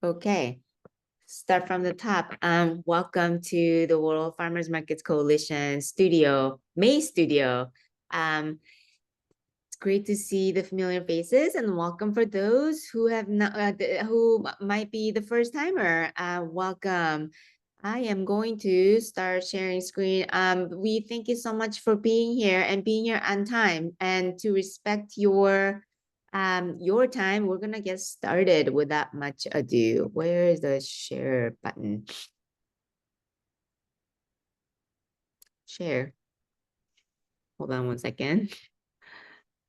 Okay, start from the top. Welcome to the World Farmers Markets Coalition studio, May studio. It's great to see the familiar faces, and welcome for those who have not, who might be the first timer. Welcome. I am going to start sharing screen. We thank you so much for being here and being here on time, and to respect your time. We're gonna get started without much ado. Where is the share button? Share. Hold on one second.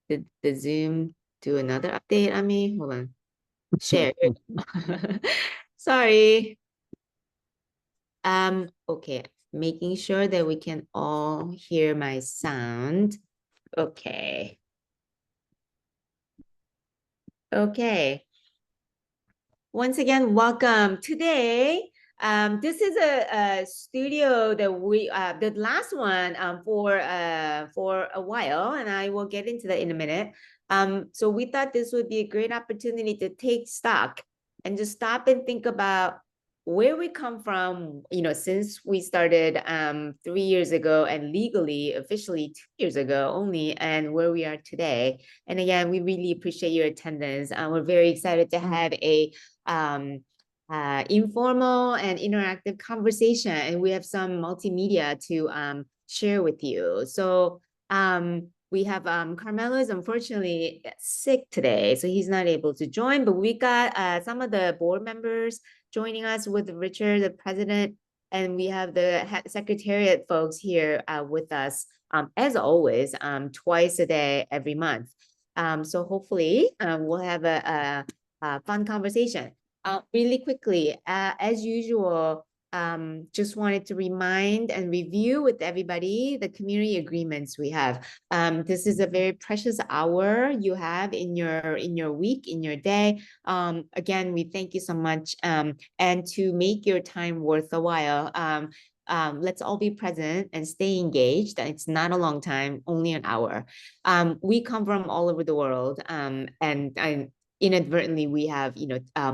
Did the Zoom do another update on me? Hold on. Share. Sorry. Okay. Making sure that we can all hear my sound. Okay. Okay. Once again, welcome. Today, this is a studio that we the last one for a while, and I will get into that in a minute. So we thought this would be a great opportunity to take stock and just stop and think about where we come from, since we started 3 years ago, and legally, officially 2 years ago only, and where we are today. And again, we really appreciate your attendance. We're very excited to have a informal and interactive conversation, and we have some multimedia to share with you. So we have Carmelo is unfortunately sick today, so he's not able to join, but we got some of the board members joining us, with Richard, the president, and we have the secretariat folks here with us, as always, twice a day, every month. So hopefully we'll have a fun conversation. Really quickly, as usual, just wanted to remind and review with everybody the community agreements we have. This is a very precious hour you have in your week, in your day. Again, we thank you so much. And to make your time worth a while, let's all be present and stay engaged. It's not a long time, only an hour. We come from all over the world, and inadvertently we have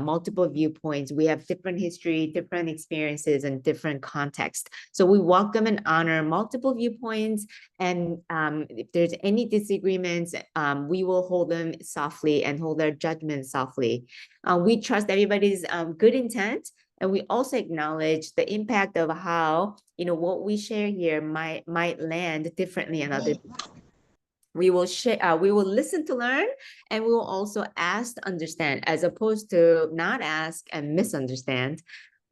multiple viewpoints. We have different history, different experiences, and different context. So we welcome and honor multiple viewpoints, and if there's any disagreements, we will hold them softly and hold our judgment softly. We trust everybody's good intent, and we also acknowledge the impact of how what we share here might land differently in other. We will share, we will listen to learn, and we will also ask to understand, as opposed to not ask and misunderstand.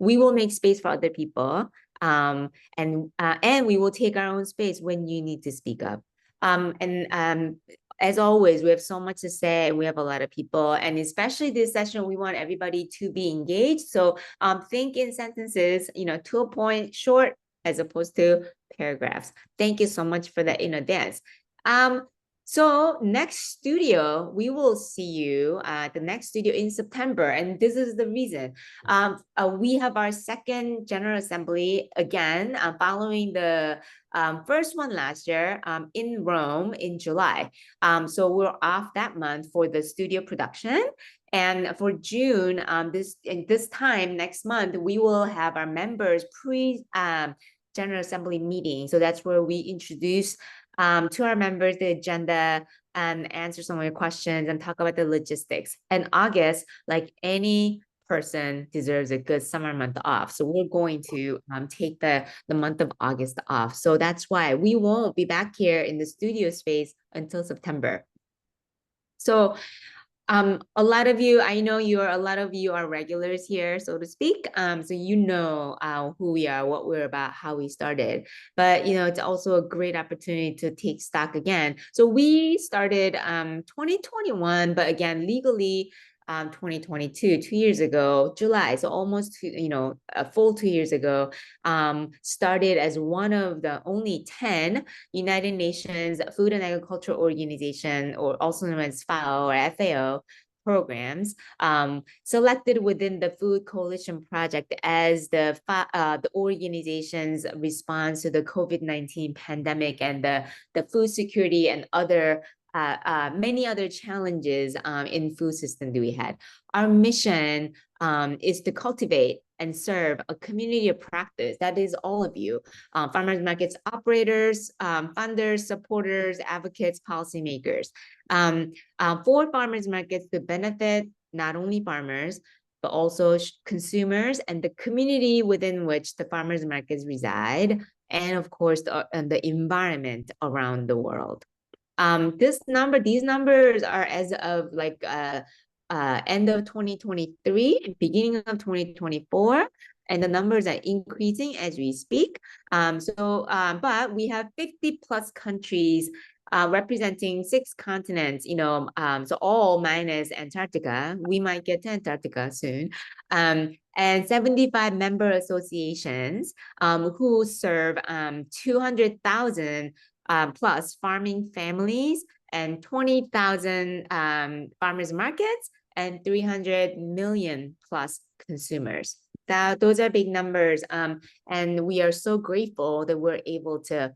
We will make space for other people, and we will take our own space when you need to speak up. As always, we have so much to say, and we have a lot of people, and especially this session, we want everybody to be engaged. So think in sentences, to a point, short, as opposed to paragraphs. Thank you so much for that in advance. So next studio, we will see you at the next studio in September. And this is the reason. We have our second General Assembly again, following the first one last year in Rome in July. So we're off that month for the studio production. And for June, this time next month, we will have our members General Assembly meeting. So that's where we introduce to our members the agenda and answer some of your questions and talk about the logistics. And August, like any person, deserves a good summer month off. So we're going to take the month of August off. So that's why we won't be back here in the studio space until September. So a lot of you, I know a lot of you are regulars here, so to speak. So who we are, what we're about, how we started. But it's also a great opportunity to take stock again. So we started 2021, but again, legally 2022, 2 years ago, July. So almost a full 2 years ago, started as one of the only 10 United Nations Food and Agriculture Organization, or also known as FAO or FAO, programs, selected within the Food Coalition Project as the organization's response to the COVID-19 pandemic and the food security and other many other challenges in food system that we had. Our mission is to cultivate and serve a community of practice. That is all of you, farmers markets operators, funders, supporters, advocates, policymakers. For farmers markets to benefit not only farmers, but also consumers and the community within which the farmers markets reside, and of course, the environment around the world. These numbers are as of like end of 2023 and beginning of 2024, and the numbers are increasing as we speak. But we have 50 plus countries representing 6 continents, so all minus Antarctica. We might get to Antarctica soon. And 75 member associations who serve 200,000 plus farming families and 20,000 farmers markets and 300 million plus consumers. Those are big numbers. And we are so grateful that we're able to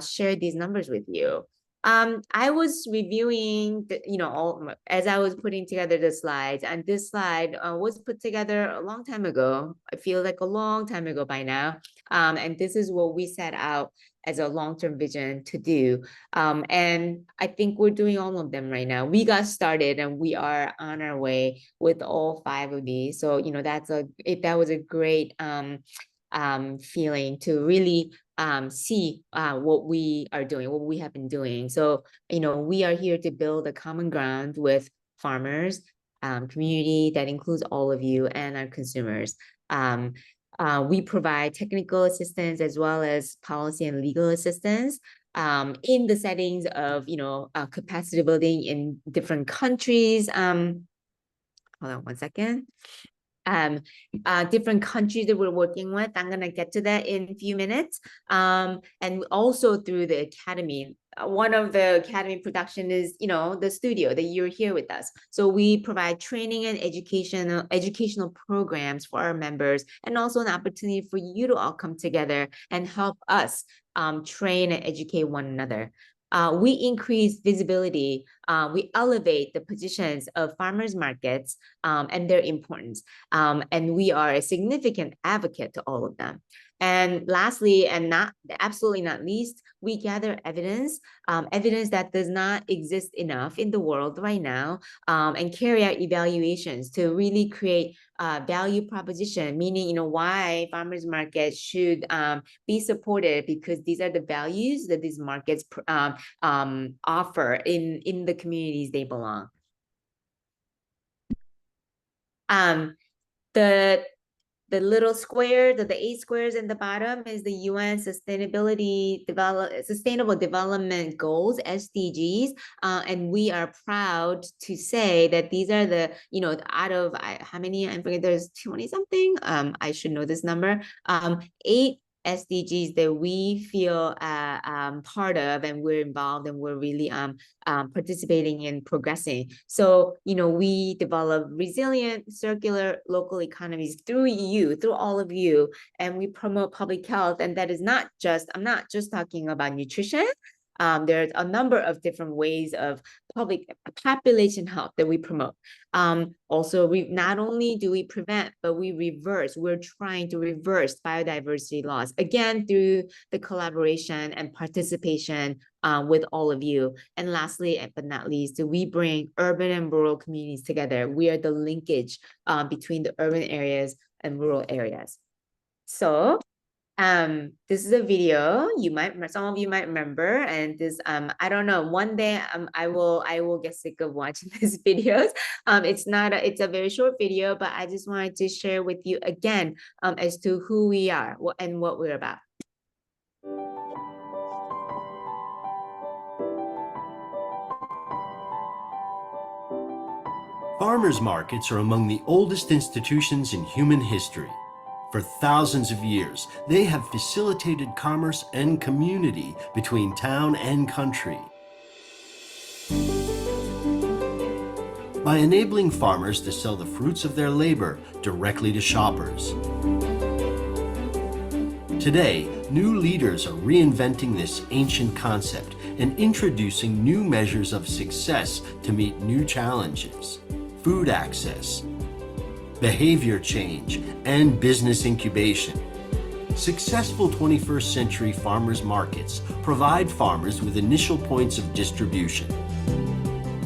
share these numbers with you. I was reviewing, as I was putting together the slides, and this slide was put together a long time ago. I feel like a long time ago by now. And this is what we set out as a long-term vision to do. And I think we're doing all of them right now. We got started and we are on our way with all 5 of these. So, that was a great feeling to really see what we are doing, what we have been doing. So, we are here to build a common ground with farmers, community that includes all of you and our consumers. We provide technical assistance as well as policy and legal assistance in the settings of, capacity building in different countries. Hold on one second. Different countries that we're working with. I'm going to get to that in a few minutes. And also through the academy. One of the academy production is, the studio that you're here with us. So we provide training and educational programs for our members, and also an opportunity for you to all come together and help us train and educate one another. We increase visibility, we elevate the positions of farmers markets and their importance. And we are a significant advocate to all of them. And lastly, and absolutely not least, we gather evidence that does not exist enough in the world right now, and carry out evaluations to really create value proposition, meaning, why farmers markets should be supported, because these are the values that these markets offer in the communities they belong. The little square, the 8 squares in the bottom is the UN Sustainable Development Goals, SDGs. And we are proud to say that these are the, out of how many, I forget, there's 20 something. I should know this number. 8 SDGs that we feel part of, and we're involved, and we're really participating in progressing. So, we develop resilient, circular local economies through all of you, and we promote public health. And that is not just, I'm not just talking about nutrition. There's a number of different ways of population health that we promote. Also, not only do we prevent, but we're trying to reverse biodiversity loss, again, through the collaboration and participation with all of you. And lastly, but not least, we bring urban and rural communities together. We are the linkage between the urban areas and rural areas. So, this is a video some of you might remember, and this I don't know, one day I will get sick of watching these videos. It's a very short video, but I just wanted to share with you again as to who we are and what we're about. Farmers markets are among the oldest institutions in human history. For thousands of years, they have facilitated commerce and community between town and country. By enabling farmers to sell the fruits of their labor directly to shoppers. Today, new leaders are reinventing this ancient concept and introducing new measures of success to meet new challenges. Food access, behavior change, and business incubation. Successful 21st century farmers markets provide farmers with initial points of distribution.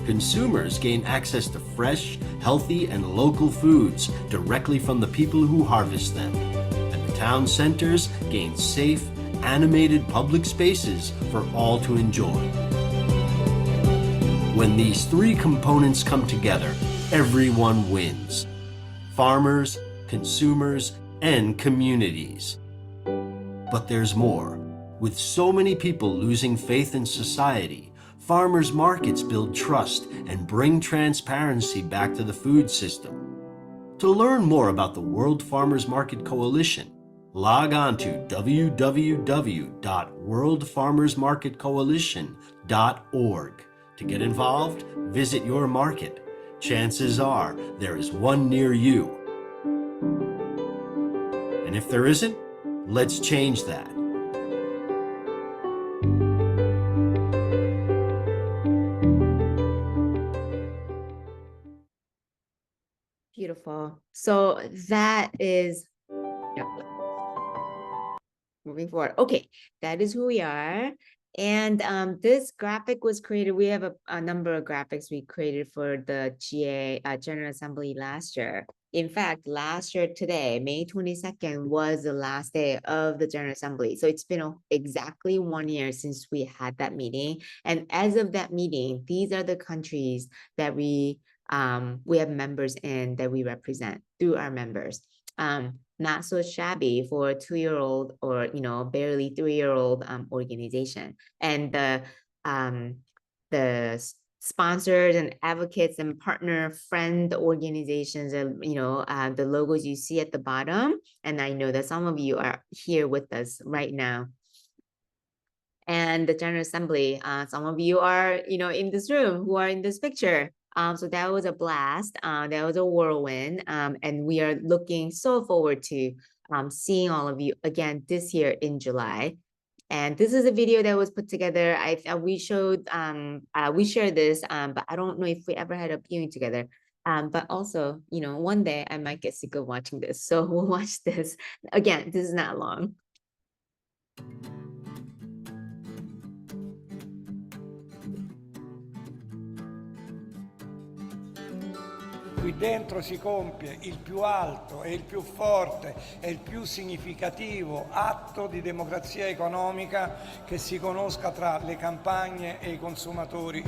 Consumers gain access to fresh, healthy, and local foods directly from the people who harvest them. And the town centers gain safe, animated public spaces for all to enjoy. When these three components come together, everyone wins. Farmers, consumers, and communities. But there's more. With so many people losing faith in society, farmers markets build trust and bring transparency back to the food system. To learn more about the World Farmers Market Coalition, log on to www.worldfarmersmarketcoalition.org. To get involved, visit your market. Chances are there is one near you. And if there isn't, let's change that. Beautiful. So that is, yep. Moving forward. Okay, that is who we are. And this graphic was created. We have a number of graphics we created for the GA General Assembly last year. In fact, last year today, May 22nd, was the last day of the General Assembly. So it's been exactly 1 year since we had that meeting. And as of that meeting, these are the countries that we have members in that we represent through our members. Not so shabby for a 2-year-old or, you know, barely 3-year-old organization. And the sponsors and advocates and partner friend organizations and, you know, the logos you see at the bottom. And I know that some of you are here with us right now. And the General Assembly, some of you are, you know, in this room who are in this picture. So that was a blast. That was a whirlwind. And we are looking so forward to seeing all of you again this year in July. And this is a video that was put together. We showed, we shared this, but I don't know if we ever had a viewing together. But also, you know, one day I might get sick of watching this. So we'll watch this. Again, this is not long. Qui dentro si compie il più alto e il più forte e il più significativo atto di democrazia economica che si conosca tra le campagne e i consumatori.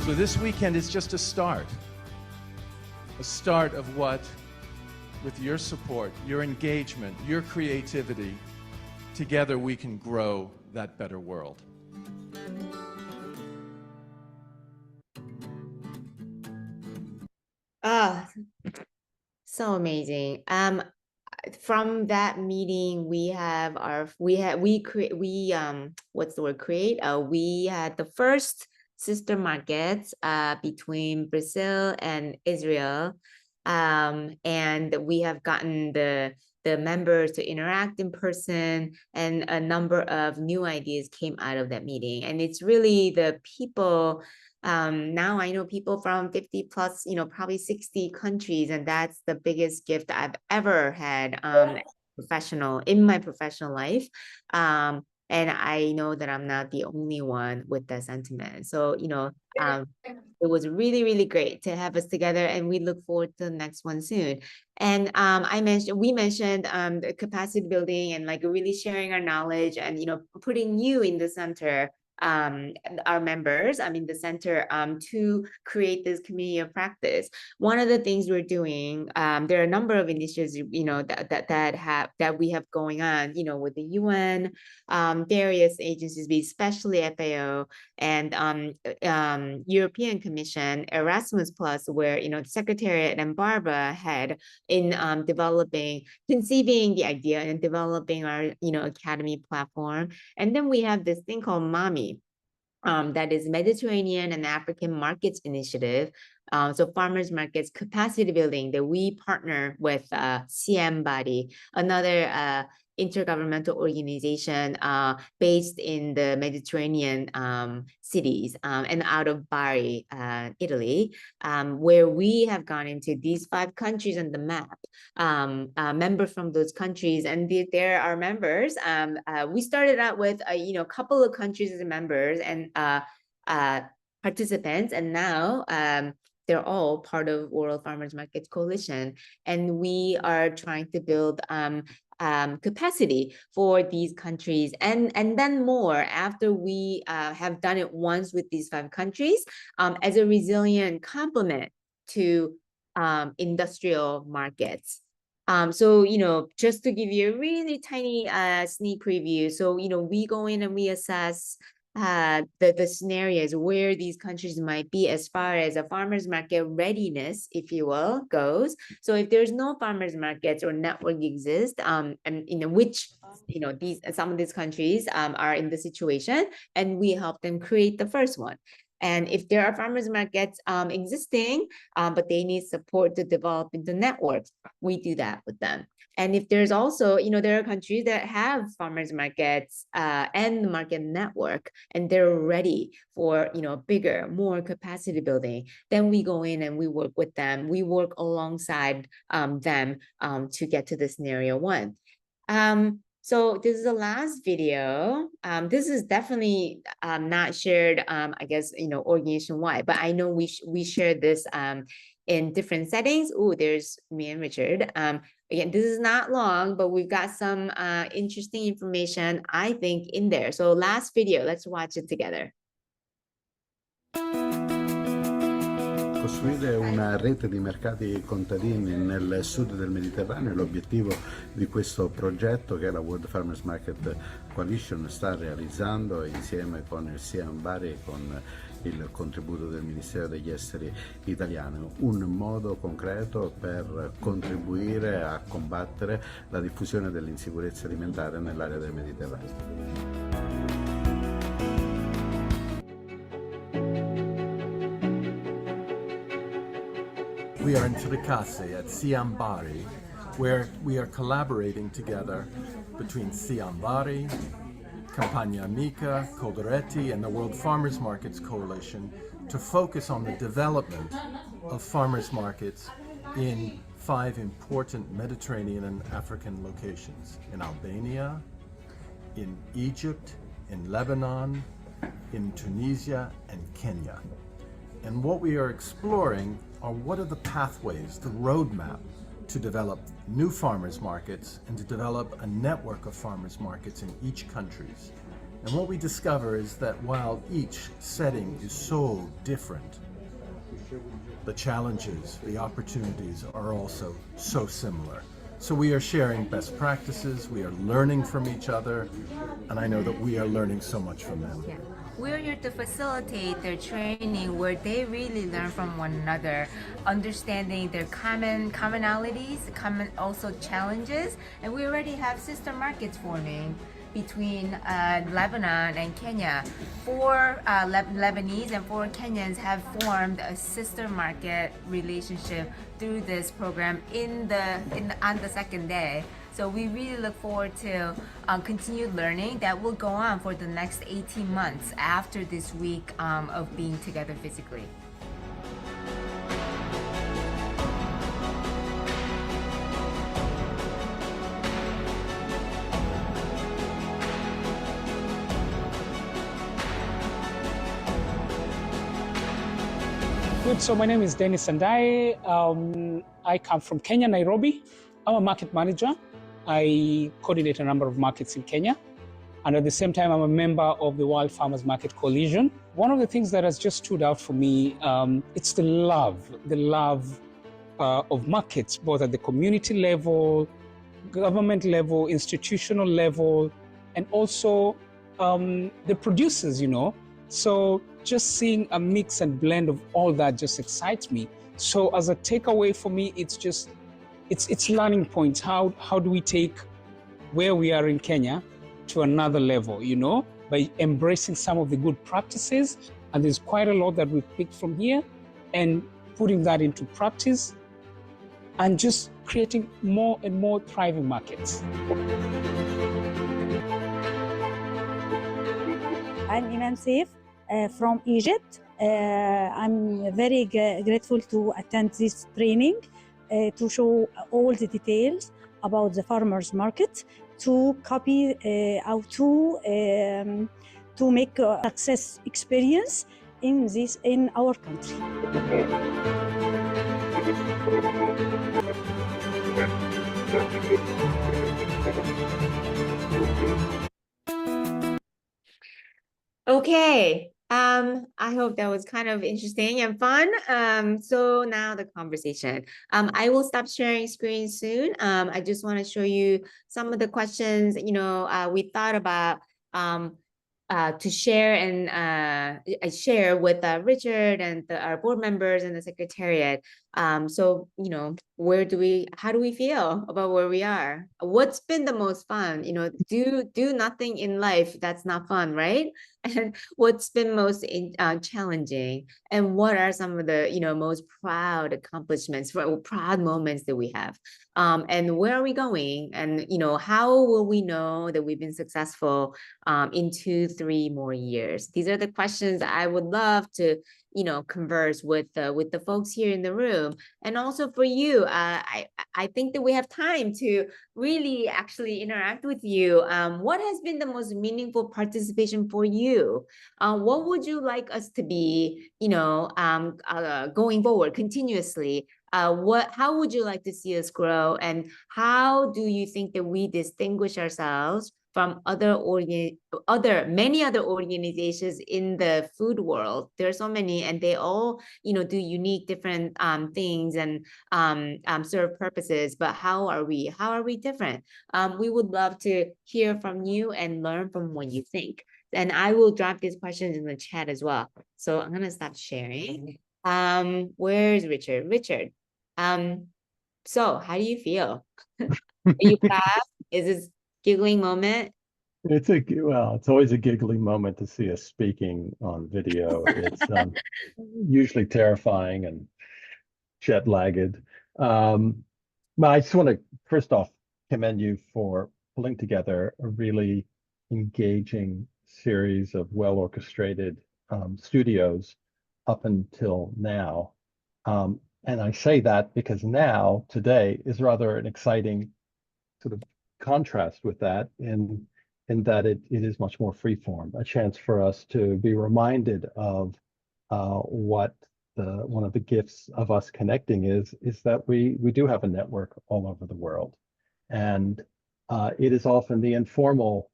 So this weekend is just a start of what, with your support, your engagement, your creativity, together we can grow that better world. Ah, so amazing. From that meeting, we have what's the word, create? We had the first sister markets between Brazil and Israel. And we have gotten the members to interact in person, and a number of new ideas came out of that meeting. And it's really the people. Now I know people from 50 plus, probably 60 countries, and that's the biggest gift I've ever had in my professional life. And I know that I'm not the only one with that sentiment. So, it was really, really great to have us together, and we look forward to the next one soon. And we mentioned the capacity building and like really sharing our knowledge and, putting you in the center, our members, the center, to create this community of practice. One of the things we're doing, there are a number of initiatives, that we have going on, with the UN, various agencies, especially FAO and European Commission, Erasmus Plus, where the Secretariat and Barbara had in conceiving the idea and developing our academy platform. And then we have this thing called MAMI, that is Mediterranean and African Markets Initiative. So farmers markets capacity building, that we partner with CM Body, another intergovernmental organization based in the Mediterranean cities, and out of Bari, Italy, where we have gone into these 5 countries on the map, members from those countries, and there are members. We started out with a couple of countries as members and participants, and now they're all part of World Farmers Markets Coalition, and we are trying to build capacity for these countries, and then more after we have done it once with these 5 countries, as a resilient complement to industrial markets. So, just to give you a really tiny sneak preview, so, we go in and we assess the scenarios where these countries might be as far as a farmers market readiness, if you will, goes. So if there's no farmers markets or network exist, and which some of these countries are in the situation, and we help them create the first one. And if there are farmers markets existing, but they need support to develop into networks, we do that with them. And if there's also, there are countries that have farmers markets and the market network, and they're ready for, bigger, more capacity building, then we go in and we work with them. We work alongside them to get to the scenario 1. So this is the last video. This is definitely not shared, I guess, organization-wide, but I know we shared this in different settings. Oh, there's me and Richard. Again, this is not long, but we've got some interesting information, I think, in there. So last video, let's watch it together. Costruire una rete di mercati contadini nel sud del Mediterraneo è l'obiettivo di questo progetto che la World Farmers Market Coalition sta realizzando insieme con il CM Bari e con il contributo del Ministero degli Esteri italiano, un modo concreto per contribuire a combattere la diffusione dell'insicurezza alimentare nell'area del Mediterraneo. We are in Tricase at Siam Bari, where we are collaborating together between Siam Bari, Campagna Amica, Coldiretti, and the World Farmers Markets Coalition to focus on the development of farmers markets in 5 important Mediterranean and African locations: in Albania, in Egypt, in Lebanon, in Tunisia, and Kenya. And what we are exploring are what are the pathways, the roadmap to develop new farmers markets and to develop a network of farmers markets in each country. And what we discover is that while each setting is so different, the challenges, the opportunities are also so similar. So we are sharing best practices, we are learning from each other, and I know that we are learning so much from them. Yeah. We're here to facilitate their training where they really learn from one another, understanding their commonalities, common also challenges, and we already have sister markets forming between Lebanon and Kenya. 4 Lebanese and 4 Kenyans have formed a sister market relationship through this program on the second day. So we really look forward to continued learning that will go on for the next 18 months after this week of being together physically. Good. So my name is Dennis Sandai. I come from Kenya, Nairobi. I'm a market manager. I coordinate a number of markets in Kenya. And at the same time, I'm a member of the World Farmers Market Coalition. One of the things that has just stood out for me, it's the love of markets, both at the community level, government level, institutional level, and also the producers, So just seeing a mix and blend of all that just excites me. So as a takeaway for me, it's learning points. How do we take where we are in Kenya to another level, by embracing some of the good practices. And there's quite a lot that we've picked from here and putting that into practice and just creating more and more thriving markets. I'm Iman Saif from Egypt. I'm very grateful to attend this training to show all the details about the farmers market, to copy how to make a success experience in our country. Okay. I hope that was kind of interesting and fun. So now the conversation. I will stop sharing screen soon. I just want to show you some of the questions, we thought about to share and I share with Richard and our board members and the secretariat. So, how do we feel about where we are? What's been the most fun? Do nothing in life that's not fun, right? And what's been most challenging? And what are some of the, most proud accomplishments, proud moments that we have? And where are we going? And, how will we know that we've been successful in 2-3 more years? These are the questions I would love to, converse with the folks here in the room. And also for you, I think that we have time to really actually interact with you. What has been the most meaningful participation for you? What would you like us to be, going forward continuously? How would you like to see us grow? And how do you think that we distinguish ourselves from many other organizations in the food world? There are so many, and they all, do unique different things and serve purposes. But how are we different? We would love to hear from you and learn from what you think. And I will drop these questions in the chat as well. So I'm gonna stop sharing. Where's Richard? Richard, so how do you feel? Are you proud? Is this giggling moment? It's always a giggling moment to see us speaking on video. It's usually terrifying and jet lagged. But I just want to first off commend you for pulling together a really engaging series of well-orchestrated studios up until now. And I say that because now, today, is rather an exciting sort of contrast with that in that it is much more freeform, a chance for us to be reminded of what one of the gifts of us connecting is that we do have a network all over the world. And it is often the informal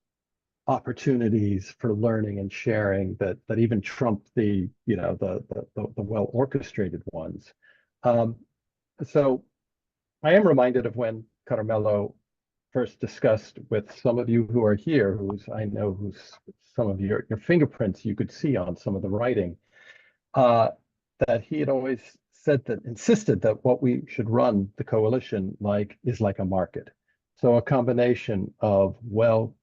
opportunities for learning and sharing that even trump the the well orchestrated ones. Um, so I am reminded of when Carmelo first discussed with some of you who are here, who's some of your fingerprints you could see on some of the writing, that he had always insisted that what we should run the coalition is like a market. So a combination of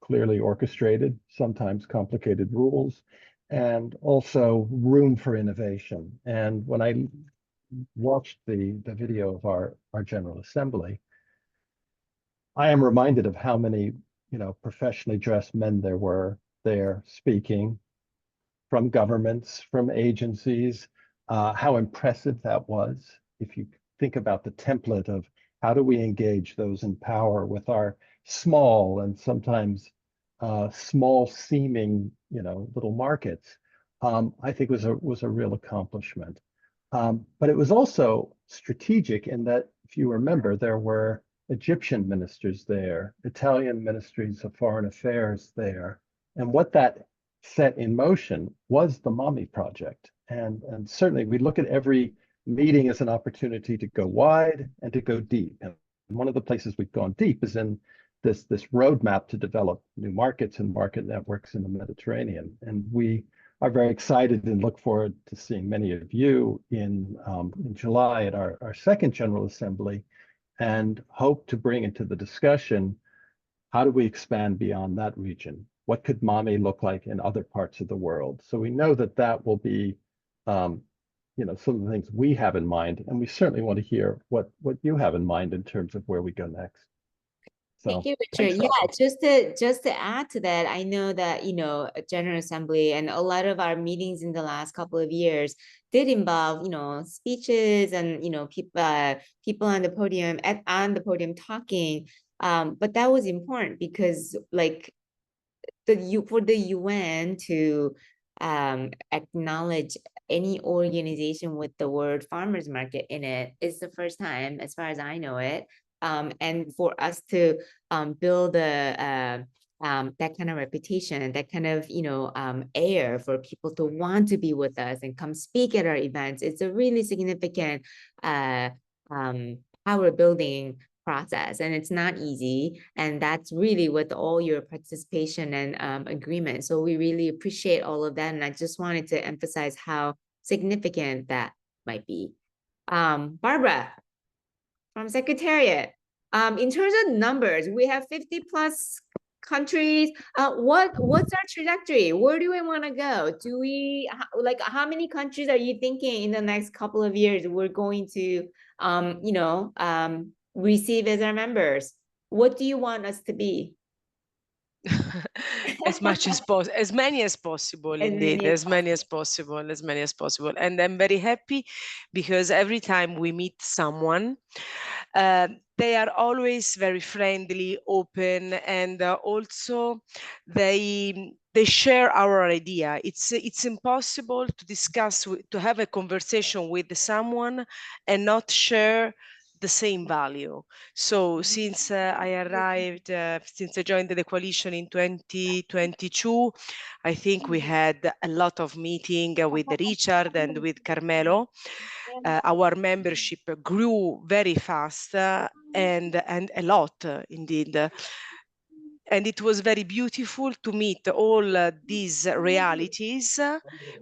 clearly orchestrated, sometimes complicated rules, and also room for innovation. And when I watched the video of our General Assembly, I am reminded of how many, professionally dressed men there were there speaking from governments, from agencies, how impressive that was. If you think about the template of how do we engage those in power with our small and sometimes small seeming, little markets, I think was a real accomplishment. But it was also strategic in that, if you remember, there were Egyptian ministers there, Italian ministries of foreign affairs there. And what that set in motion was the Mommy Project. And certainly we look at every meeting as an opportunity to go wide and to go deep. And one of the places we've gone deep is in this roadmap to develop new markets and market networks in the Mediterranean. And we are very excited and look forward to seeing many of you in July at our second General Assembly, and hope to bring into the discussion, how do we expand beyond that region? What could Mommy look like in other parts of the world? So we know that will be, some of the things we have in mind, and we certainly want to hear what you have in mind in terms of where we go next. Thank you, Richard. Yeah, just to add to that, I know that, a General Assembly and a lot of our meetings in the last couple of years did involve, speeches and, people on the podium talking. But that was important because for the UN to acknowledge any organization with the word farmers market in it is the first time, as far as I know it. And for us to build that kind of reputation, that kind of air for people to want to be with us and come speak at our events, it's a really significant power building process, and it's not easy. And that's really with all your participation and agreement. So we really appreciate all of that. And I just wanted to emphasize how significant that might be. Barbara from Secretariat, in terms of numbers, we have 50 plus countries. What's our trajectory? Where do we want to go? Do we how many countries are you thinking in the next couple of years we're going to receive as our members? What do you want us to be? As many as possible, indeed, as many as possible. And I'm very happy because every time we meet someone, they are always very friendly, open, and also they share our idea. It's impossible to discuss, to have a conversation with someone and not share the same value. So since since I joined the coalition in 2022, I think we had a lot of meeting with Richard and with Carmelo. Our membership grew very fast and a lot indeed. And it was very beautiful to meet all these realities,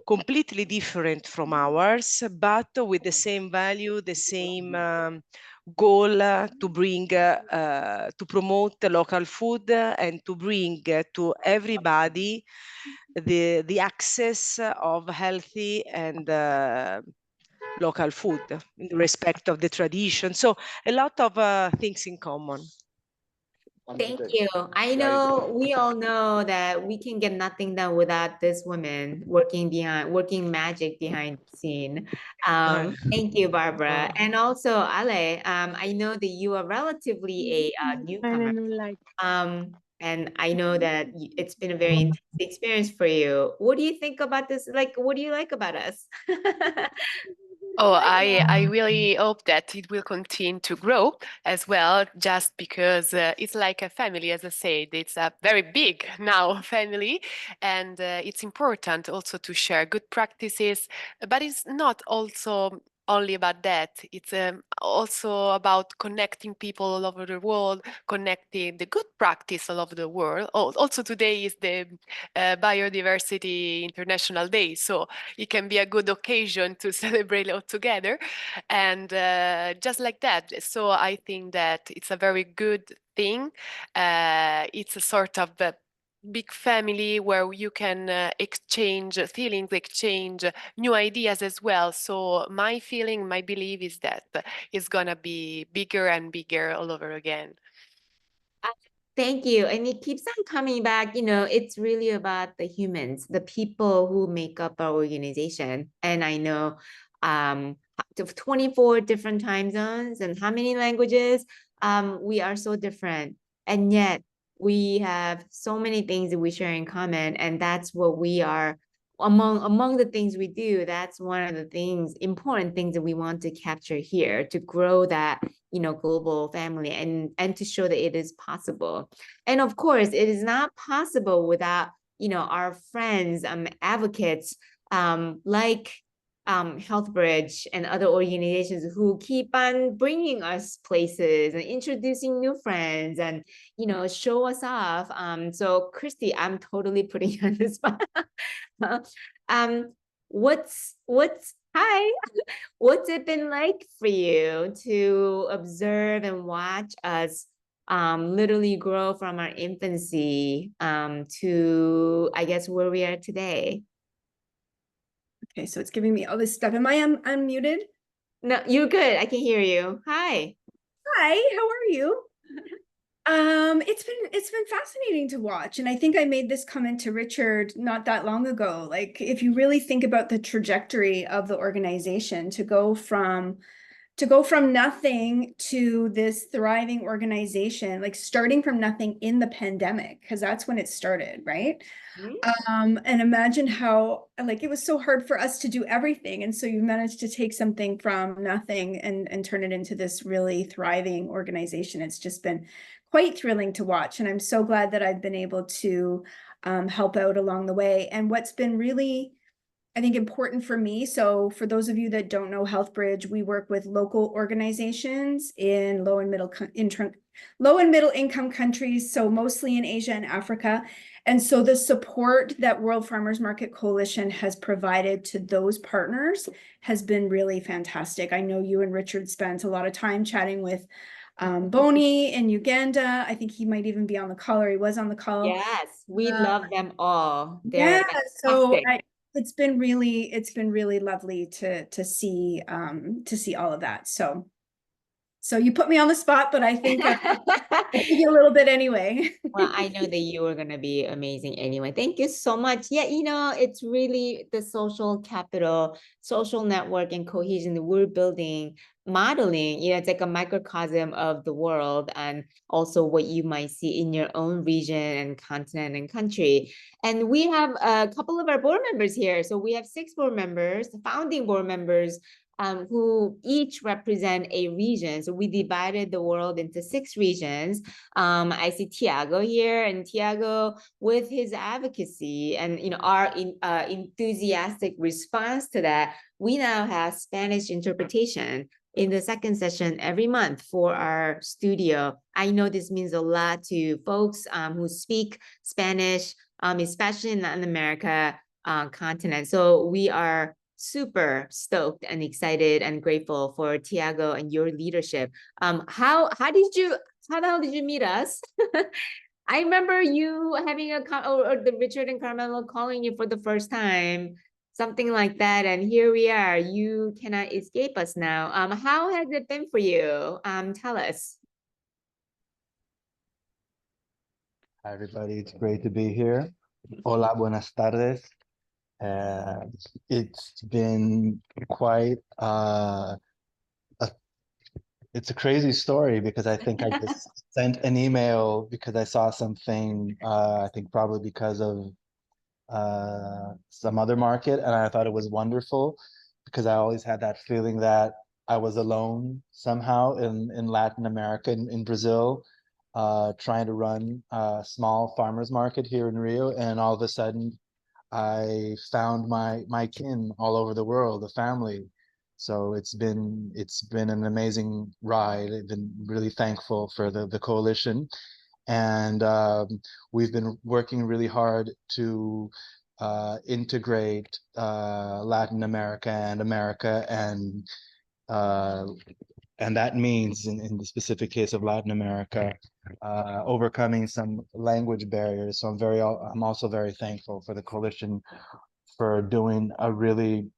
completely different from ours, but with the same value, the same goal to bring, to promote local food and to bring to everybody the access of healthy and local food in respect of the tradition. So a lot of things in common. Thank you. I know we all know that we can get nothing done without this woman working magic behind the scene. Thank you, Barbara. And also, Ale, I know that you are relatively a newcomer. And I know that it's been a very intense experience for you. What do you think about this? What do you like about us? Oh, I really hope that it will continue to grow as well, just because it's like a family, as I said. It's a very big now family, and it's important also to share good practices. But it's not also only about that. It's also about connecting people all over the world, connecting the good practice all over the world. Also, today is the Biodiversity International Day, so it can be a good occasion to celebrate all together, and just like that. So I think that it's a very good thing. It's a sort of a big family where you can exchange feelings, exchange new ideas as well. So my feeling, my belief is that it's gonna be bigger and bigger all over again. Thank you. And it keeps on coming back. It's really about the humans, the people who make up our organization. And I know 24 different time zones and how many languages. We are so different. And yet we have so many things that we share in common. And that's what we are among the things we do. That's one of the important things that we want to capture here to grow that global family and to show that it is possible. And of course, it is not possible without our friends, advocates, like HealthBridge and other organizations who keep on bringing us places and introducing new friends and show us off. So Christy, I'm totally putting you on the spot. What's hi? What's it been like for you to observe and watch us literally grow from our infancy to, I guess, where we are today? Okay, so it's giving me all this stuff. Am I unmuted? No, you're good. I can hear you. Hi. Hi, how are you? It's been fascinating to watch, and I think I made this comment to Richard not that long ago. Like, if you really think about the trajectory of the organization to go from nothing to this thriving organization, like starting from nothing in the pandemic, because that's when it started, right? And imagine how, like, it was so hard for us to do everything. And so you managed to take something from nothing and turn it into this really thriving organization. It's just been quite thrilling to watch. And I'm so glad that I've been able to help out along the way. And what's been really, I think, important for me. So for those of you that don't know HealthBridge, we work with local organizations in low and middle income countries, so mostly in Asia and Africa. And so the support that World Farmers Market Coalition has provided to those partners has been really fantastic. I know you and Richard spent a lot of time chatting with Boni in Uganda. I think he might even be on the call, or he was on the call. Yes, we love them all. They're fantastic. It's been really lovely to see all of that. So you put me on the spot, but I think a little bit anyway. Well, I know that you are going to be amazing anyway. Thank you so much. Yeah, it's really the social capital, social network and cohesion that we're building, modeling. It's like a microcosm of the world and also what you might see in your own region and continent and country. And we have a couple of our board members here. So we have 6 board members, founding board members, who each represent a region. So we divided the world into 6 regions. I see Tiago here, and Tiago, with his advocacy and our enthusiastic response to that, we now have Spanish interpretation in the second session every month for our studio. I know this means a lot to folks who speak Spanish, especially in Latin America continent. So we are super stoked and excited and grateful for Tiago and your leadership. How the hell did you meet us? I remember you having or the Richard and Carmelo calling you for the first time, something like that. And here we are. You cannot escape us now. How has it been for you? Tell us. Hi, everybody. It's great to be here. Hola, buenas tardes. It's been quite it's a crazy story because I think I just sent an email because I saw something, I think probably because of some other market, and I thought it was wonderful. because I always had that feeling that I was alone somehow in Latin America, in Brazil, trying to run a small farmers market here in Rio, and all of a sudden I found my kin all over the world, the family. So it's been an amazing ride. I've been really thankful for the coalition, and we've been working really hard to integrate Latin America and America, and that means in the specific case of Latin America, overcoming some language barriers. So I'm also very thankful for the coalition for doing a really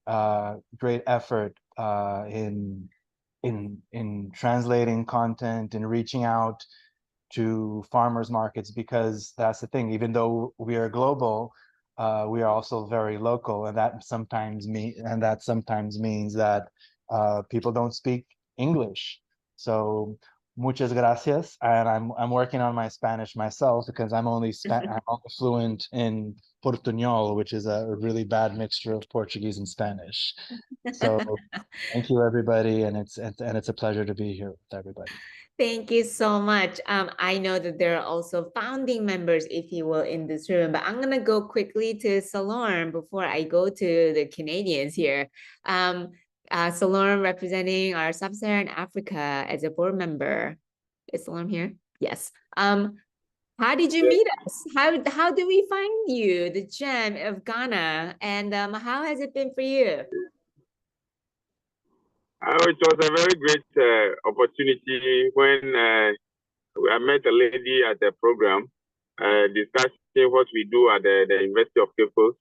great effort in translating content and reaching out to farmers markets, because that's the thing. Even though we are global, we are also very local, and that sometimes means that people don't speak English. So muchas gracias, and I'm working on my Spanish myself, because I'm only fluent in Portuñol, which is a really bad mixture of Portuguese and Spanish. So thank you, everybody, and it's a pleasure to be here with everybody. Thank you so much. I know that there are also founding members, if you will, in this room, but I'm going to go quickly to Salorn before I go to the Canadians here. Salorn representing our Sub-Saharan Africa as a board member. Is Salorn here? Yes. How did you meet us? How did we find you, the gem of Ghana? And how has it been for you? It was a very great opportunity when I met a lady at the program discussing what we do at the University of Cape Coast.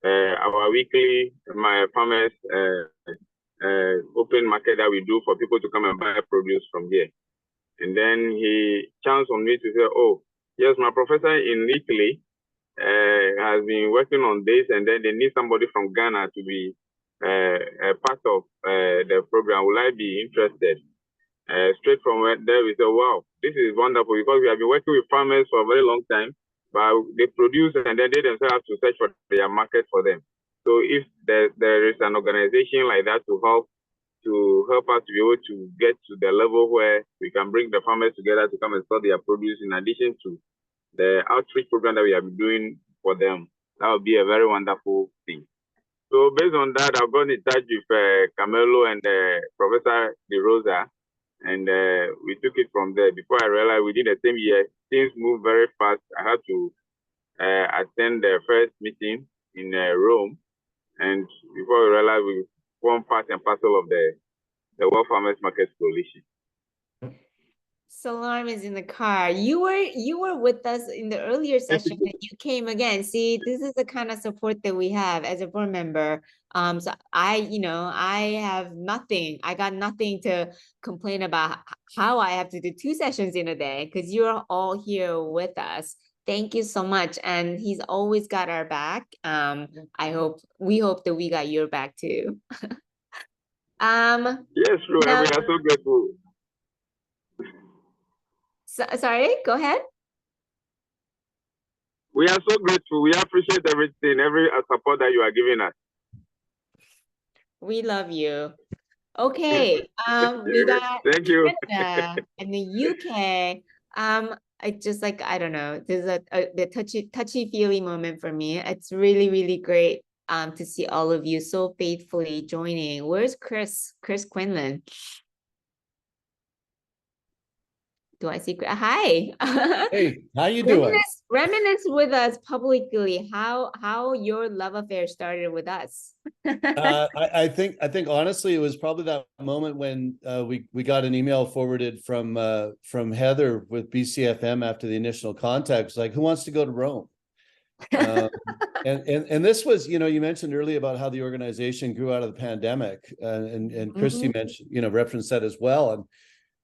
Our weekly farmers open market that we do for people to come and buy produce from here. And then he chanced on me to say, oh, yes, my professor in Italy has been working on this, and then they need somebody from Ghana to be a part of the program. Will I be interested? Straight from there, we said, wow, this is wonderful, because we have been working with farmers for a very long time, but they produce and then they themselves have to search for their market for them. So if there is an organization like that to help us to be able to get to the level where we can bring the farmers together to come and sell their produce, in addition to the outreach program that we have been doing for them, that would be a very wonderful thing. So based on that, I've got in touch with Camelo and Professor De Rosa, and we took it from there. Before I realized, within the same year, things moved very fast. I had to attend the first meeting in Rome, and before we realized, we formed part and parcel of the World Farmers Market Coalition. Salam is in the car. You were with us in the earlier session, and you came again. See, this is the kind of support that we have as a board member. So I have nothing. I got nothing to complain about how I have to do 2 sessions in a day, because you're all here with us. Thank you so much. And he's always got our back. We hope that we got your back too. Yes, true. We are so grateful. Sorry, go ahead. We are so grateful. We appreciate everything, every support that you are giving us. We love you. Okay, we got Thank you. Canada and the UK. I just I don't know. There's the touchy-feely moment for me. It's really, really great to see all of you so faithfully joining. Where's Chris Quinlan? Do I see? Hi. Hey, how you doing? Reminisce with us publicly how your love affair started with us. I think honestly it was probably that moment when we got an email forwarded from Heather with BCFM after the initial contact. It's like, who wants to go to Rome? And this was, you mentioned earlier about how the organization grew out of the pandemic, and Christy mentioned, referenced that as well,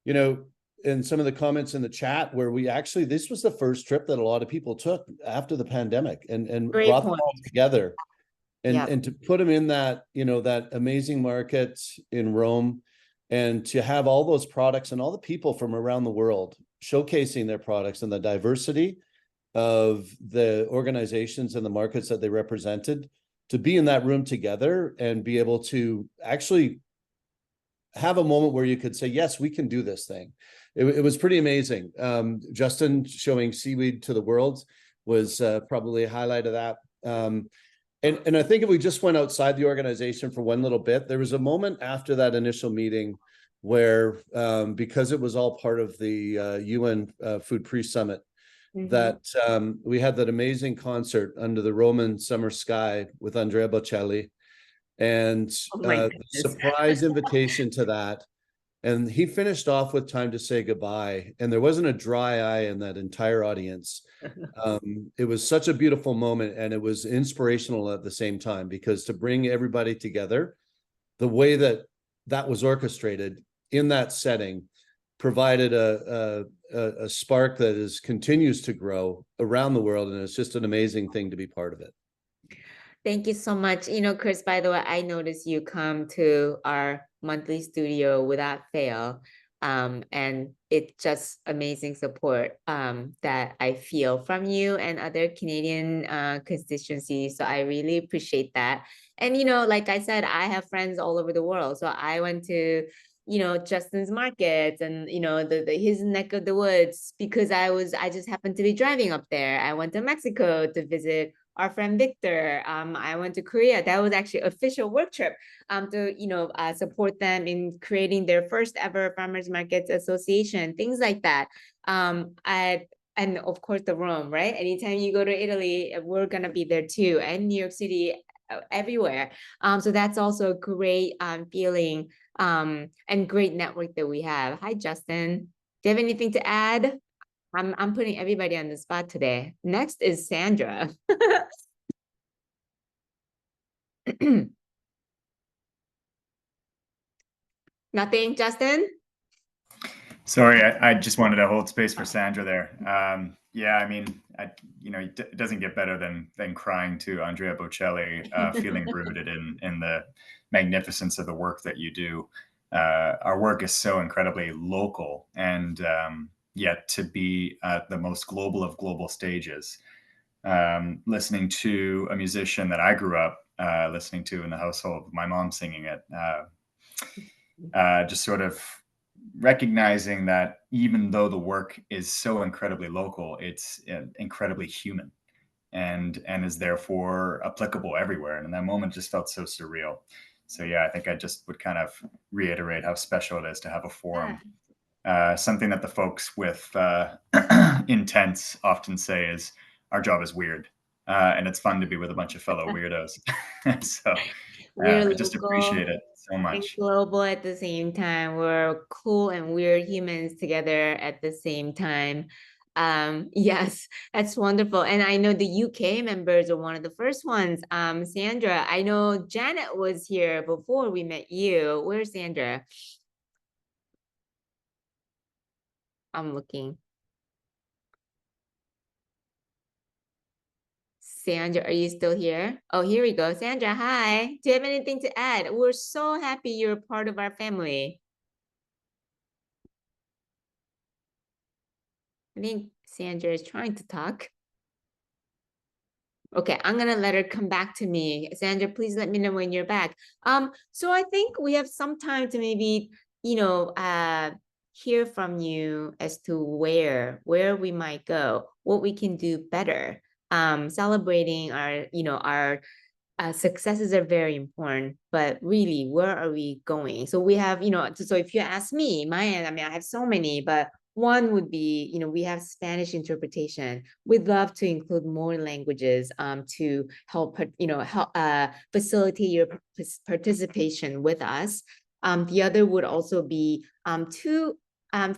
and in some of the comments in the chat where this was the first trip that a lot of people took after the pandemic, and brought them all together, and to put them in that, that amazing market in Rome, and to have all those products and all the people from around the world showcasing their products and the diversity of the organizations and the markets that they represented, to be in that room together and be able to actually have a moment where you could say, yes, we can do this thing. It was pretty amazing. Justin showing seaweed to the world was probably a highlight of that. And I think if we just went outside the organization for one little bit, there was a moment after that initial meeting where, because it was all part of the UN Food Pre-Summit, that we had that amazing concert under the Roman summer sky with Andrea Bocelli, and the surprise invitation to that. And he finished off with Time to Say Goodbye, and there wasn't a dry eye in that entire audience. It was such a beautiful moment, and it was inspirational at the same time, because to bring everybody together, the way that that was orchestrated in that setting provided a spark that continues to grow around the world, and it's just an amazing thing to be part of it. Thank you so much. You know, Chris, by the way, I noticed you come to our monthly studio without fail. And it's just amazing support that I feel from you and other Canadian constituencies. So I really appreciate that. And, you know, like I said, I have friends all over the world. So I went to, you know, Justin's markets and, you know, his neck of the woods, because I just happened to be driving up there. I went to Mexico to visit our friend Victor. I went to Korea. That was actually official work trip to, you know, support them in creating their first ever Farmers Markets Association, things like that. And of course the Rome, right? Anytime you go to Italy, we're gonna be there too, and New York City, everywhere. So that's also a great feeling and great network that we have. Hi, Justin. Do you have anything to add? I'm putting everybody on the spot today. Next is Sandra. Nothing, Justin? Sorry, I just wanted to hold space for Sandra there. Yeah, I mean, you know, it doesn't get better than crying to Andrea Bocelli, feeling rooted in the magnificence of the work that you do. Our work is so incredibly local, and yet to be at the most global of global stages. Listening to a musician that I grew up listening to in the household, my mom singing it, just sort of recognizing that even though the work is so incredibly local, it's incredibly human and is therefore applicable everywhere. And in that moment just felt so surreal. So yeah, I think I just would kind of reiterate how special it is to have a forum. Something that the folks with intents often say is, our job is weird. And it's fun to be with a bunch of fellow weirdos. So I just appreciate it so much. And global at the same time. We're cool and weird humans together at the same time. Yes, that's wonderful. And I know the UK members are one of the first ones. Sandra, I know Janet was here before we met you. Where's Sandra? I'm looking. Sandra, are you still here? Oh, here we go. Sandra, hi. Do you have anything to add? We're so happy you're part of our family. I think Sandra is trying to talk. Okay, I'm gonna let her come back to me. Sandra, please let me know when you're back. So I think we have some time to maybe, you know, hear from you as to where we might go, what we can do better. Celebrating our, you know, our successes are very important, but really, where are we going? So we have, you know, so if you ask me, my end, I mean, I have so many, but one would be, you know, we have Spanish interpretation. We'd love to include more languages to help, you know, help facilitate your participation with us. The other would also be to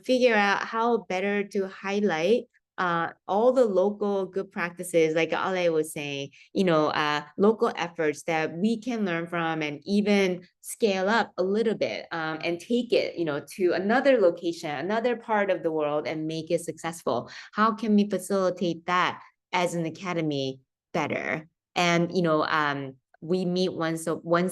figure out how better to highlight all the local good practices, like Ale was saying, you know, local efforts that we can learn from and even scale up a little bit and take it, you know, to another location, another part of the world and make it successful. How can we facilitate that as an academy better? And, you know, we meet once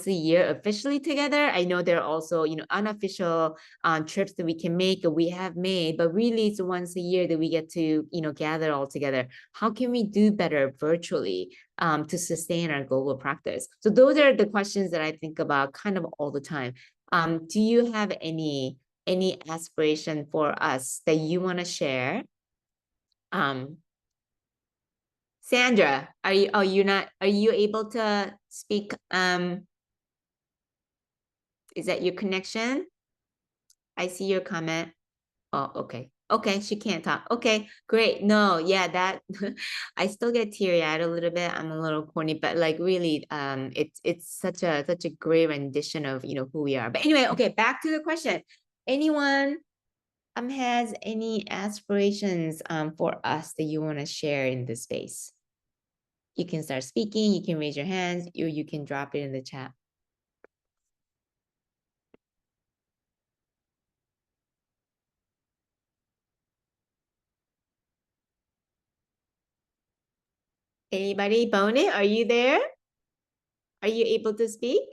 a year officially together. I know there are also, unofficial trips that we can make, that we have made, but really it's once a year that we get to, gather all together. How can we do better virtually to sustain our global practice? So those are the questions that I think about kind of all the time. Do you have any aspiration for us that you want to share? Sandra, are you able to speak? Is that your connection? I see your comment. Oh, okay. Okay, she can't talk. Okay, great. No, yeah, that I still get teary-eyed a little bit. I'm a little corny, but like really, it's such a great rendition of who we are. But anyway, okay, back to the question. Anyone has any aspirations for us that you want to share in this space? You can start speaking, you can raise your hands, or you can drop it in the chat. Anybody? Bone, are you there? Are you able to speak?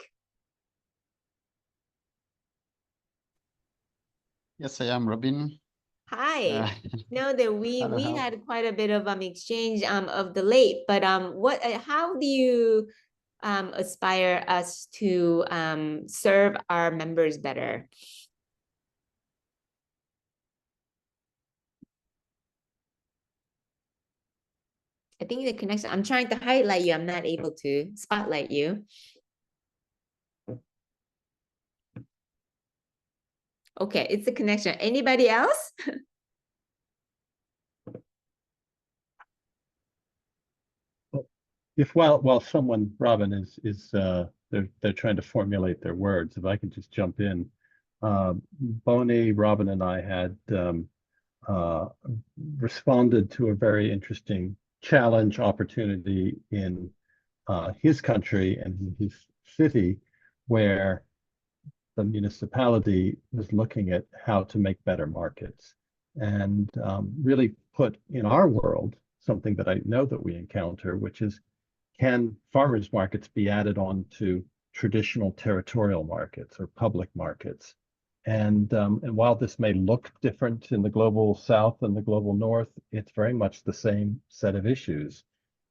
Yes, I am, Robin. Hi. Know that we hello. had quite a bit of exchange of the late, but what how do you aspire us to serve our members better? I think the connection, I'm trying to highlight you, I'm not able to spotlight you. Okay, it's the connection. Anybody else? If while someone, Robin, is they're trying to formulate their words, if I can just jump in. Bonnie, Robin, and I had responded to a very interesting challenge opportunity in his country and his city, where the municipality was looking at how to make better markets and really put in our world something that I know that we encounter, which is, can farmers markets be added on to traditional territorial markets or public markets? And while this may look different in the global south and the global north, it's very much the same set of issues.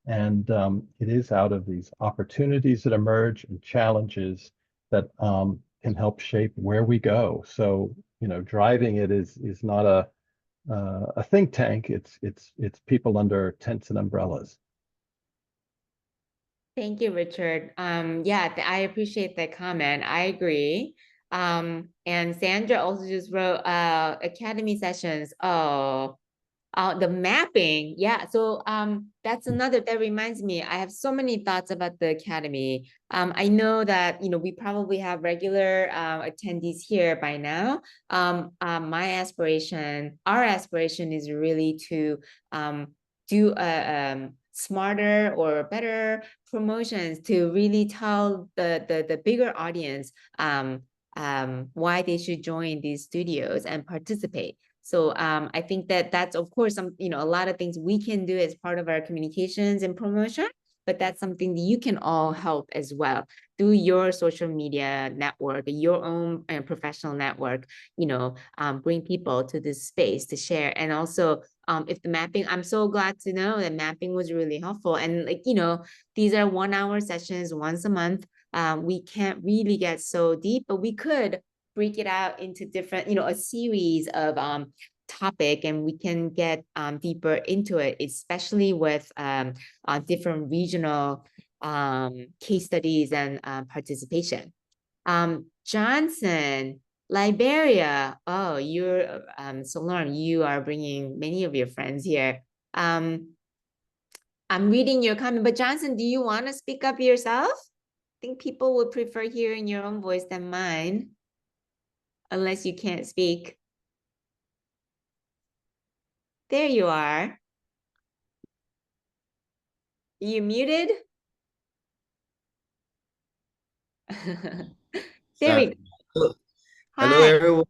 And it is out of these opportunities that emerge and challenges that can help shape where we go. So, driving it is not a think tank. It's people under tents and umbrellas. Thank you, Richard. Yeah, I appreciate that comment. I agree. And Sandra also just wrote academy sessions. Oh, the mapping. Yeah. So that's another, that reminds me, I have so many thoughts about the academy. I know that, we probably have regular attendees here by now. My aspiration, our aspiration is really to do a smarter or better promotions to really tell the bigger audience why they should join these studios and participate. So I think that's of course a lot of things we can do as part of our communications and promotion, but that's something that you can all help as well through your social media network, your own professional network, bring people to this space to share. And also if the mapping, I'm so glad to know that mapping was really helpful. And these are 1 hour sessions once a month. We can't really get so deep, but we could break it out into different, a series of topic, and we can get deeper into it, especially with different regional case studies and participation. Johnson, Liberia. Oh, you're so Lauren, you are bringing many of your friends here. I'm reading your comment, but Johnson, do you want to speak up yourself? I think people would prefer hearing your own voice than mine, unless you can't speak. There you are. You muted? There we go. Hello, Hi. everyone.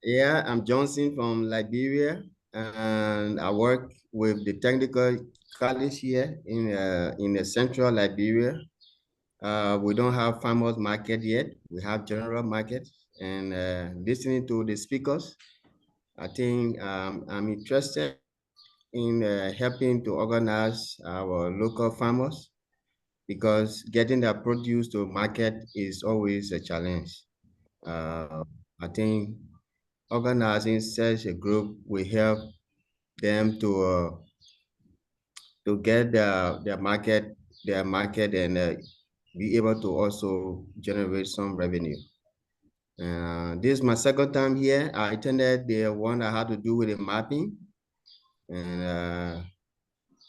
Yeah, I'm Johnson from Liberia, and I work with the technical college here in the central Liberia. We don't have farmers market yet. We have general market. And listening to the speakers, I think I'm interested in helping to organize our local farmers because getting their produce to market is always a challenge. I think organizing such a group will help them to get their market and be able to also generate some revenue. This is my second time here. I attended the one I had to do with the mapping, and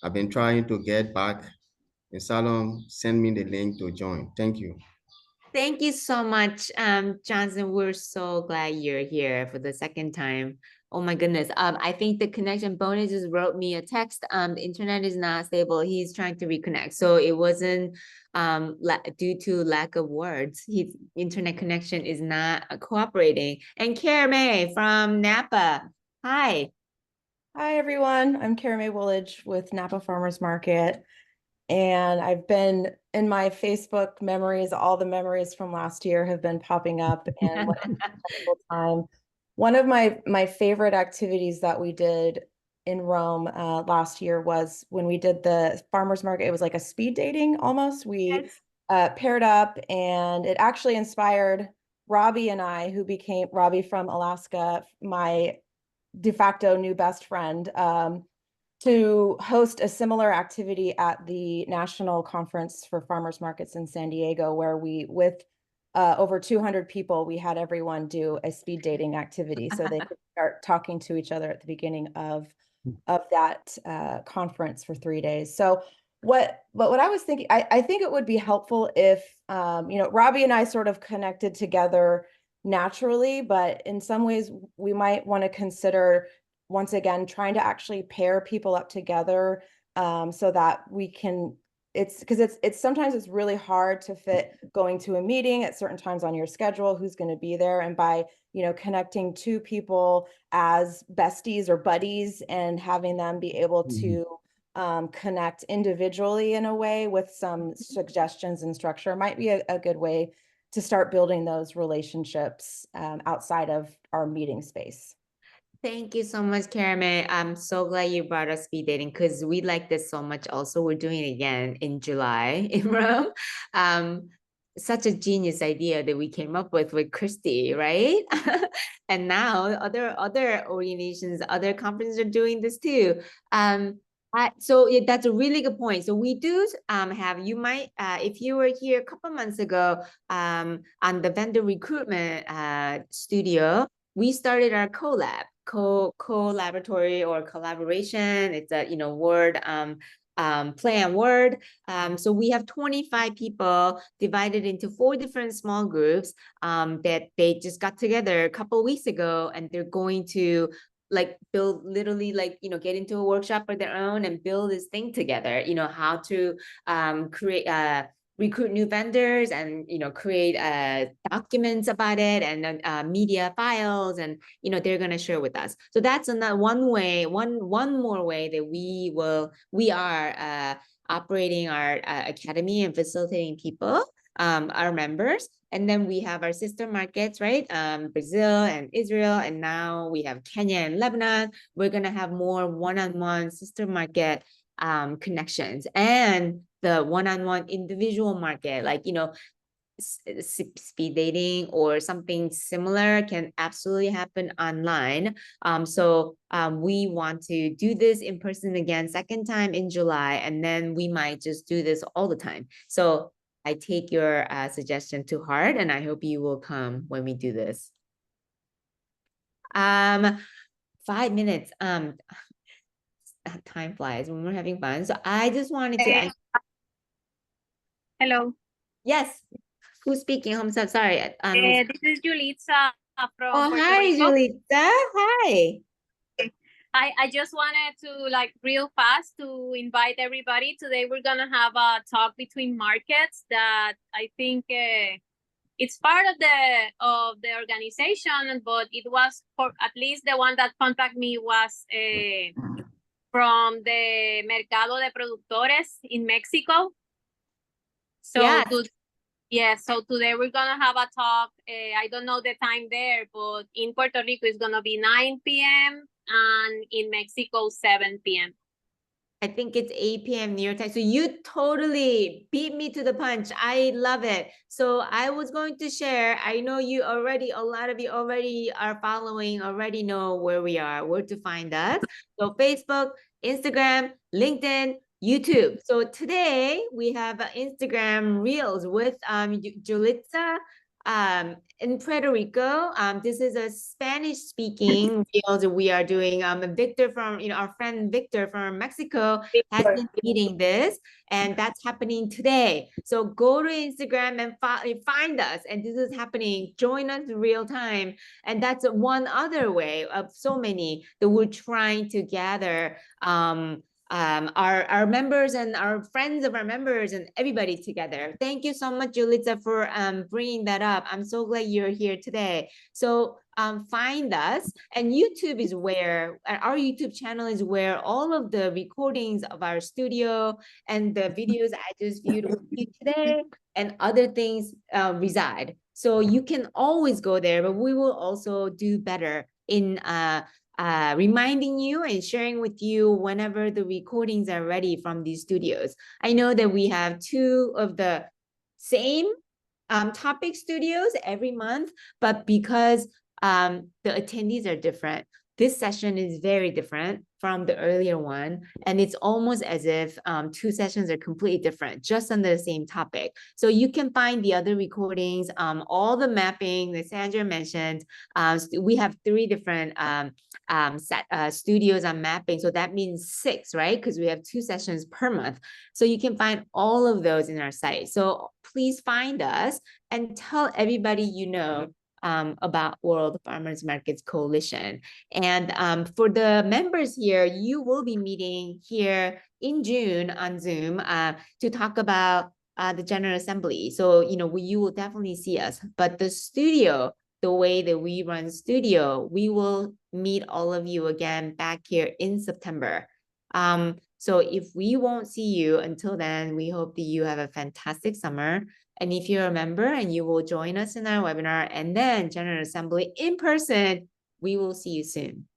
I've been trying to get back. And Salom send me the link to join. Thank you. Thank you so much, Johnson. We're so glad you're here for the second time. Oh my goodness. I think the connection bonus just wrote me a text. The internet is not stable. He's trying to reconnect. So it wasn't due to lack of words. His internet connection is not cooperating. And Carame from Napa. Hi. Hi, everyone. I'm Kara May Woolidge with Napa Farmers Market. And I've been in my Facebook memories, all the memories from last year have been popping up. And what an incredible time. One of my favorite activities that we did in Rome last year was when we did the farmers market. It was like a speed dating almost. We paired up, and it actually inspired Robbie and I, who became Robbie from Alaska, my de facto new best friend, to host a similar activity at the National Conference for Farmers Markets in San Diego, where we, with over 200 people, we had everyone do a speed dating activity so they could start talking to each other at the beginning of that conference for 3 days. So what I was thinking, I think it would be helpful if, Robbie and I sort of connected together naturally, but in some ways we might want to consider, once again, trying to actually pair people up together so that we can, it's sometimes it's really hard to fit going to a meeting at certain times on your schedule, who's going to be there. And by, connecting two people as besties or buddies and having them be able to connect individually in a way with some suggestions and structure might be a good way to start building those relationships outside of our meeting space. Thank you so much, Karame. I'm so glad you brought up speed dating because we like this so much. Also, we're doing it again in July in Rome. Such a genius idea that we came up with Christy, right? And now other organizations, other conferences are doing this too. So yeah, that's a really good point. So we do have, you might, if you were here a couple months ago on the vendor recruitment studio, we started our collab. Co-laboratory or collaboration. It's a word play on word. So we have 25 people divided into 4 different small groups that they just got together a couple of weeks ago, and they're going to build literally get into a workshop of their own and build this thing together. How to create recruit new vendors and create documents about it and media files, and they're going to share with us. So that's another one more way that we are operating our academy and facilitating people, our members. And then we have our sister markets, right? Brazil and Israel, and now we have Kenya and Lebanon. We're going to have more one-on-one sister market connections, and the one-on-one individual market, speed dating or something similar can absolutely happen online. So we want to do this in person again, second time in July, and then we might just do this all the time. So I take your suggestion to heart, and I hope you will come when we do this. 5 minutes. Time flies when we're having fun. So I just wanted to. Hello. Yes. Who's speaking? I'm so sorry. This is Julitza from Puerto hi, Rico. Julitza. Hi. I just wanted to real fast to invite everybody. Today we're gonna have a talk between markets that I think it's part of the organization, but it was, for at least the one that contacted me was from the Mercado de Productores in Mexico. So yes. Yeah, so today we're gonna have a talk. I don't know the time there, but in Puerto Rico it's gonna be 9 p.m. and in Mexico 7 p.m. I think it's 8 p.m. New York time. So you totally beat me to the punch. I love it. So I was going to share, I know you already, a lot of you already are following, already know where we are, where to find us. So Facebook, Instagram, LinkedIn, YouTube. So today we have Instagram Reels with Julitza in Puerto Rico. This is a Spanish speaking Reels we are doing. Victor from, our friend Victor from Mexico has been leading this, and that's happening today. So go to Instagram and find us, and this is happening. Join us in real time. And that's one other way of so many that we're trying to gather our members and our friends of our members and everybody together. Thank you so much, Julitza, for bringing that up. I'm so glad you're here today. So find us, and YouTube is where, our YouTube channel is where all of the recordings of our studio and the videos I just viewed with you today and other things reside. So you can always go there, but we will also do better in reminding you and sharing with you whenever the recordings are ready from these studios. I know that we have 2 of the same topic studios every month, but because the attendees are different, this session is very different from the earlier one. And it's almost as if 2 sessions are completely different, just on the same topic. So you can find the other recordings, all the mapping that Sandra mentioned. We have 3 different studios on mapping. So that means 6, right? Because we have 2 sessions per month. So you can find all of those in our site. So please find us and tell everybody you know about World Farmers Markets Coalition. And for the members here, you will be meeting here in June on Zoom to talk about the General Assembly. So, you will definitely see us. But the studio, the way that we run studio, we will meet all of you again back here in September. So if we won't see you until then, we hope that you have a fantastic summer. And if you're a member and you will join us in our webinar and then General Assembly in person, we will see you soon.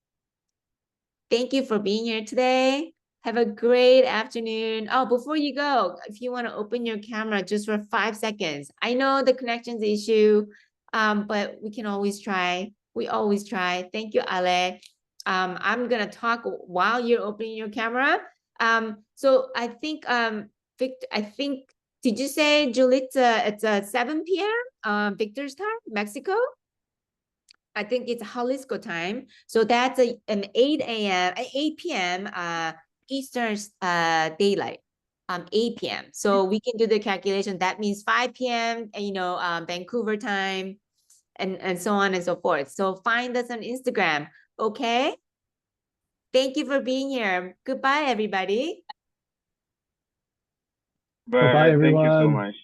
Thank you for being here today. Have a great afternoon. Oh, before you go, if you want to open your camera just for 5 seconds. I know the connection's issue, but we can always try. We always try. Thank you, Ale. I'm going to talk while you're opening your camera. So I think, Victor, did you say, Julitza, it's 7 p.m. Victor's time, Mexico? I think it's Jalisco time. So that's an 8 p.m. Eastern daylight, 8 p.m. So we can do the calculation. That means 5 p.m. Vancouver time, and so on and so forth. So find us on Instagram, okay? Thank you for being here. Goodbye, everybody. Bye, everyone. thank you so much.